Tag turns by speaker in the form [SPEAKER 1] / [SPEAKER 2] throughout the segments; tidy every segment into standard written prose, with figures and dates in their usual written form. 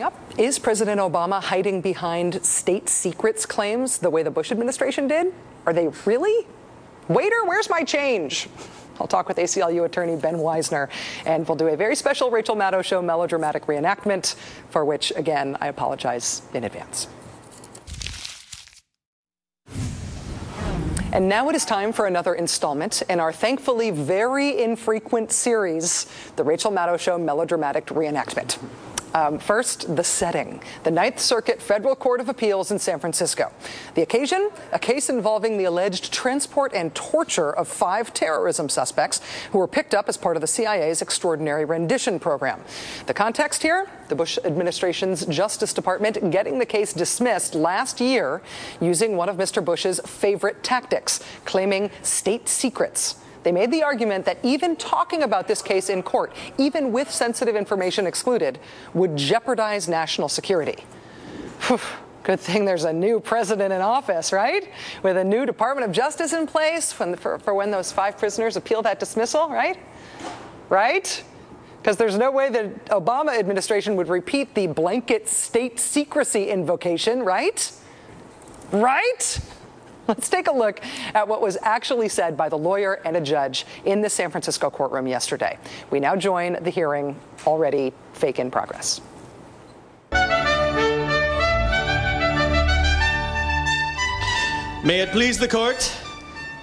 [SPEAKER 1] Up. Is President Obama hiding behind state secrets claims the way the Bush administration did? Are they really? Waiter, where's my change? I'll talk with ACLU attorney Ben Wizner, and we'll do a very special Rachel Maddow show melodramatic reenactment, for which, again, I apologize in advance. And now it is time for another installment in our thankfully very infrequent series, the Rachel Maddow show melodramatic reenactment. First, the setting, the Ninth Circuit Federal Court of Appeals in San Francisco. The occasion, a case involving the alleged transport and torture of 5 terrorism suspects who were picked up as part of the CIA's extraordinary rendition program. The context here, the Bush administration's Justice Department getting the case dismissed last year using one of Mr. Bush's favorite tactics, claiming state secrets. They made the argument that even talking about this case in court, even with sensitive information excluded, would jeopardize national security. Whew. Good thing there's a new president in office, right? With a new Department of Justice in place for when those 5 prisoners appeal that dismissal, right? Right? Because there's no way the Obama administration would repeat the blanket state secrecy invocation, right? Right? Let's take a look at what was actually said by the lawyer and a judge in the San Francisco courtroom yesterday. We now join the hearing, already fake in progress.
[SPEAKER 2] May it please the court,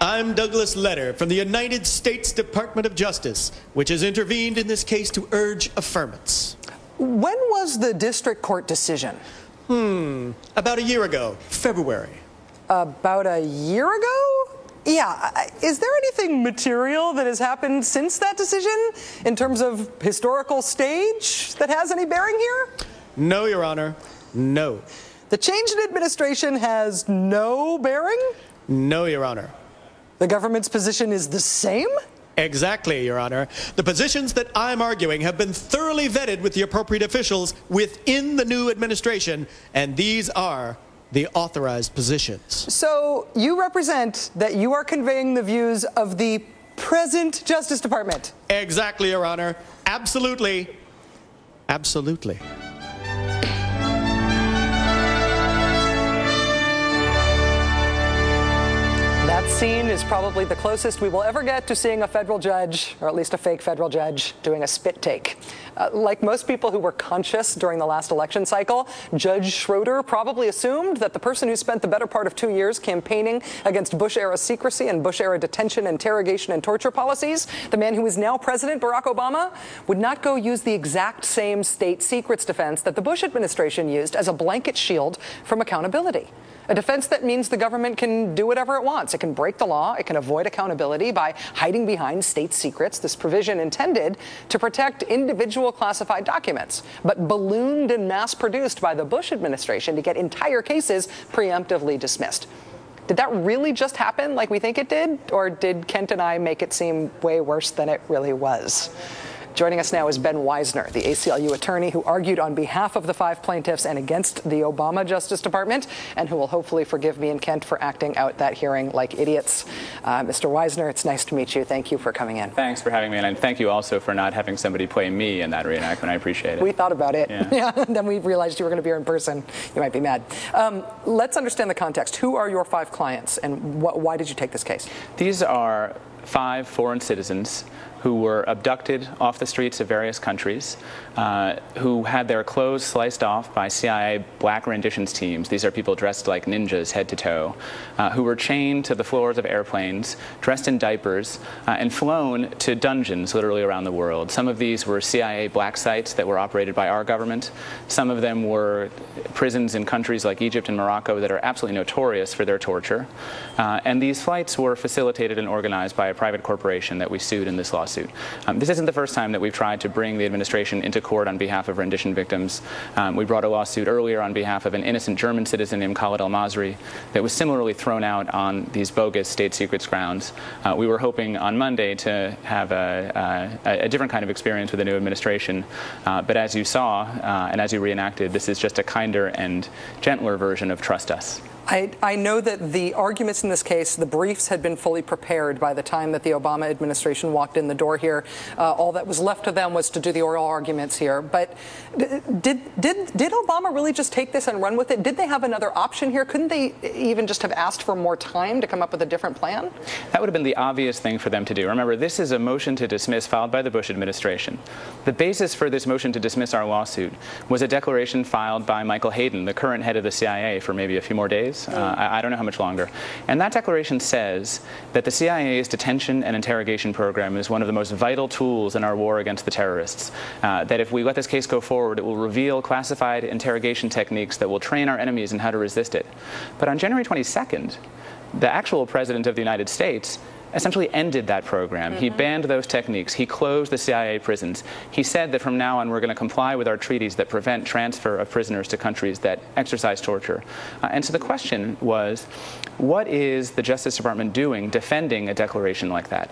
[SPEAKER 2] I'm Douglas Letter from the United States Department of Justice, which has intervened in this case to urge affirmance.
[SPEAKER 1] When was the district court decision?
[SPEAKER 2] About a year ago, February.
[SPEAKER 1] About a year ago? Yeah. Is there anything material that has happened since that decision in terms of historical stage that has any bearing here?
[SPEAKER 2] No, Your Honor. No.
[SPEAKER 1] The change in administration has no bearing?
[SPEAKER 2] No, Your Honor.
[SPEAKER 1] The government's position is the same?
[SPEAKER 2] Exactly, Your Honor. The positions that I'm arguing have been thoroughly vetted with the appropriate officials within the new administration, and these are the authorized positions.
[SPEAKER 1] So you represent that you are conveying the views of the present Justice Department?
[SPEAKER 2] Exactly, Your Honor. Absolutely. Absolutely.
[SPEAKER 1] That scene is probably the closest we will ever get to seeing a federal judge, or at least a fake federal judge, doing a spit take. Like most people who were conscious during the last election cycle, Judge Schroeder probably assumed that the person who spent the better part of 2 years campaigning against Bush-era secrecy and Bush-era detention, interrogation, and torture policies, the man who is now President Barack Obama, would not go use the exact same state secrets defense that the Bush administration used as a blanket shield from accountability. A defense that means the government can do whatever it wants. It can break the law. It can avoid accountability by hiding behind state secrets. This provision intended to protect individual classified documents, but ballooned and mass-produced by the Bush administration to get entire cases preemptively dismissed. Did that really just happen like we think it did? Or did Kent and I make it seem way worse than it really was? Joining us now is Ben Wizner, the ACLU attorney who argued on behalf of the 5 plaintiffs and against the Obama Justice Department, and who will hopefully forgive me and Kent for acting out that hearing like idiots. Mr. Wizner, it's nice to meet you. Thank you for coming in.
[SPEAKER 3] Thanks for having me, and thank you also for not having somebody play me in that reenactment. I appreciate it.
[SPEAKER 1] We thought about it.
[SPEAKER 3] Yeah.
[SPEAKER 1] Then we realized you were going to be here in person. You might be mad. Let's understand the context. Who are your 5 clients, and why did you take this case?
[SPEAKER 3] These are 5 foreign citizens who were abducted off the streets of various countries, who had their clothes sliced off by CIA black renditions teams. These are people dressed like ninjas head to toe, who were chained to the floors of airplanes, dressed in diapers, and flown to dungeons literally around the world. Some of these were CIA black sites that were operated by our government. Some of them were prisons in countries like Egypt and Morocco that are absolutely notorious for their torture. And these flights were facilitated and organized by a private corporation that we sued in this lawsuit. This isn't the first time that we've tried to bring the administration into court on behalf of rendition victims. We brought a lawsuit earlier on behalf of an innocent German citizen named Khalid al-Masri that was similarly thrown out on these bogus state secrets grounds. We were hoping on Monday to have a different kind of experience with the new administration, but as you saw and as you reenacted, this is just a kinder and gentler version of trust us.
[SPEAKER 1] I know that the arguments in this case, the briefs had been fully prepared by the time that the Obama administration walked in the door here. All that was left to them was to do the oral arguments here. But did Obama really just take this and run with it? Did they have another option here? Couldn't they even just have asked for more time to come up with a different plan?
[SPEAKER 3] That would have been the obvious thing for them to do. Remember, this is a motion to dismiss filed by the Bush administration. The basis for this motion to dismiss our lawsuit was a declaration filed by Michael Hayden, the current head of the CIA, for maybe a few more days. I don't know how much longer. And that declaration says that the CIA's detention and interrogation program is one of the most vital tools in our war against the terrorists. That if we let this case go forward, it will reveal classified interrogation techniques that will train our enemies in how to resist it. But on January 22nd, the actual president of the United States essentially ended that program. He banned those techniques. He closed the CIA prisons. He said that from now on we're going to comply with our treaties that prevent transfer of prisoners to countries that exercise torture. And so the question was, what is the Justice Department doing defending a declaration like that?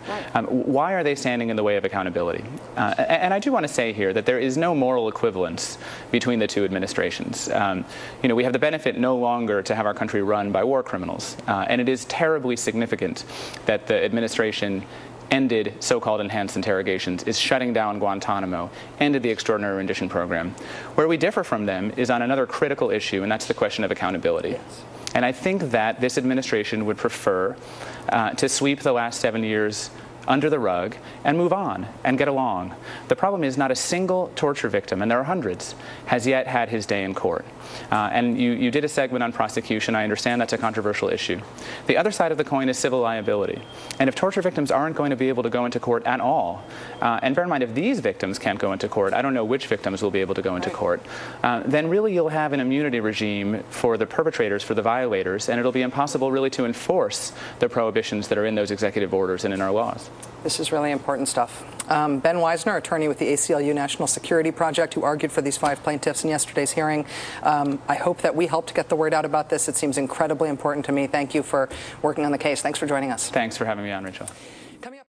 [SPEAKER 3] Why are they standing in the way of accountability? And I do want to say here that there is no moral equivalence between the two administrations. We have the benefit no longer to have our country run by war criminals. And it is terribly significant that the administration ended so-called enhanced interrogations, is shutting down Guantanamo, ended the extraordinary rendition program. Where we differ from them is on another critical issue, and that's the question of accountability. Yes. And I think that this administration would prefer to sweep the last 7 years under the rug and move on and get along. The problem is not a single torture victim, and there are hundreds, has yet had his day in court. And you did a segment on prosecution. I understand that's a controversial issue. The other side of the coin is civil liability. And if torture victims aren't going to be able to go into court at all, and bear in mind, if these victims can't go into court, I don't know which victims will be able to go into court, then really you'll have an immunity regime for the perpetrators, for the violators, and it'll be impossible really to enforce the prohibitions that are in those executive orders and in our laws.
[SPEAKER 1] This is really important stuff. Ben Wizner, attorney with the ACLU National Security Project, who argued for these 5 plaintiffs in yesterday's hearing. I hope that we helped get the word out about this. It seems incredibly important to me. Thank you for working on the case. Thanks for joining us.
[SPEAKER 3] Thanks for having me on, Rachel.